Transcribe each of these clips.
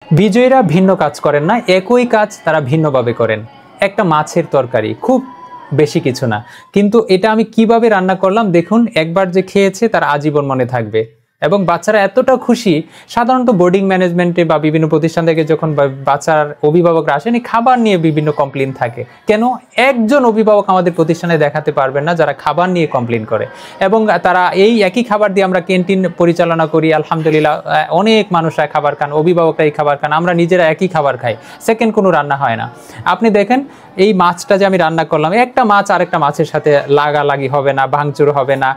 বিজয়ীরা ভিন্ন কাজ করেন না, একই কাজ তারা ভিন্নভাবে করেন। একটা মাছের তরকারি, খুব বেশি কিছু না, কিন্তু এটা আমি কিভাবে রান্না করলাম দেখুন, একবার যে খেয়েছে তার আজীবন মনে থাকবে। এবং বাচ্চারা এতটা খুশি, সাধারণত বোর্ডিং ম্যানেজমেন্টে বা বিভিন্ন প্রতিষ্ঠান থেকে যখন বাচ্চার অভিভাবকরা আসেন, এই খাবার নিয়ে বিভিন্ন কমপ্লেন থাকে। কেন? একজন অভিভাবক আমাদের প্রতিষ্ঠানে দেখাতে পারবেন না যারা খাবার নিয়ে কমপ্লেন করে। এবং তারা এই একই খাবার দিয়ে আমরা ক্যান্টিন পরিচালনা করি, আলহামদুলিল্লাহ অনেক মানুষরা খাবার খান, অভিভাবকরা এই খাবার খান, আমরা নিজেরা একই খাবার খাই, সেকেন্ড কোনো রান্না হয় না। আপনি দেখেন এই মাছটা যে আমি রান্না করলাম, একটা মাছ আরেকটা মাছের সাথে লাগালাগি হবে না, ভাঙচুর হবে না।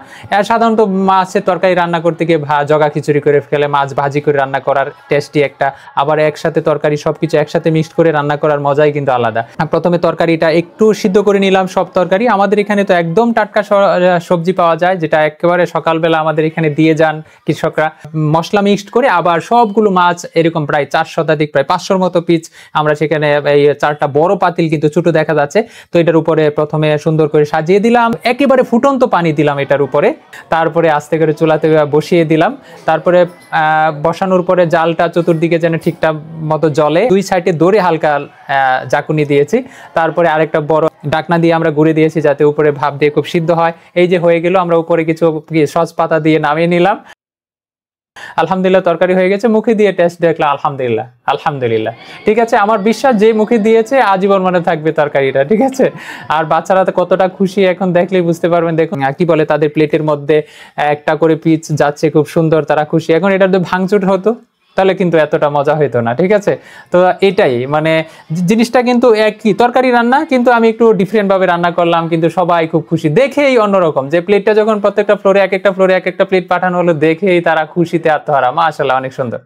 সাধারণত মাছের তরকারি রান্না করতে গিয়ে জগা খিচুড়ি করে ফেলে, মাছ ভাজি করে রান্না করার টেস্টি একটা, আবার একসাথে তরকারি সবকিছু একসাথে মিক্সড করে রান্না করার মজাই কিন্তু আলাদা। প্রথমে তরকারিটা একটু সিদ্ধ করে নিলাম, সব তরকারি আমাদের এখানে তো একদম টাটকা সবজি পাওয়া যায়, যেটা একেবারে সকালবেলা আমাদের এখানে দিয়ে যান কৃষকরা, মশলা মিক্সড করে। আবার সবগুলো মাছ এরকম প্রায় 4 শতাধিক, প্রায় 500-র মতো পিস আমরা সেখানে, এই 4টা বড় পাতিল কিন্তু ছোট দেখা যাচ্ছে, তো এটার উপরে প্রথমে সুন্দর করে সাজিয়ে দিলাম, একেবারে ফুটন্ত পানি দিলাম এটার উপরে, তারপরে আস্তে করে চুলাতে বসিয়ে দিলাম। তারপরে বসানোর পরে জালটা চতুর্দিকে যেন ঠিকঠাক মতো জলে, 2 সাইডে দড়ি হালকা জাকুনি দিয়েছি, তারপরে আরেকটা বড় ঢাকনা দিয়ে আমরা গুঁড়ে দিয়েছি যাতে উপরে ভাপ দিয়ে খুব সিদ্ধ হয়। এই যে হয়ে গেল, আমরা উপরে কিছু সস পাতা দিয়ে নামিয়ে নিলাম। আলহামদুলিল্লাহ, তরকারি হয়ে গেছে। মুখে দিয়ে টেস্ট দেখলাম, আলহামদুলিল্লাহ আলহামদুলিল্লাহ, ঠিক আছে। আমার বিশ্বাস যে মুখে দিয়েছে আজীবন মনে থাকবে তরকারিটা, ঠিক আছে। আর বাচ্চারা তো কতটা খুশি এখন দেখলেই বুঝতে পারবেন। দেখুন কি বলে, তাদের প্লেটের মধ্যে একটা করে পিস যাচ্ছে, খুব সুন্দর, তারা খুশি। এখন এটা যদি ভাঙচুর হতো তাহলে কিন্তু এতটা মজা হইতো না, ঠিক আছে। তো এটাই মানে জিনিসটা কিন্তু একই তরকারি রান্না, কিন্তু আমি একটু ডিফারেন্ট ভাবে রান্না করলাম, কিন্তু সবাই খুব খুশি, দেখেই অন্যরকম। যে প্লেটটা যখন প্রত্যেকটা ফ্লোরে এক একটা প্লেট পাঠানো হলো, দেখেই তারা খুশিতে আত্মহারা। মাশাআল্লাহ, অনেক সুন্দর।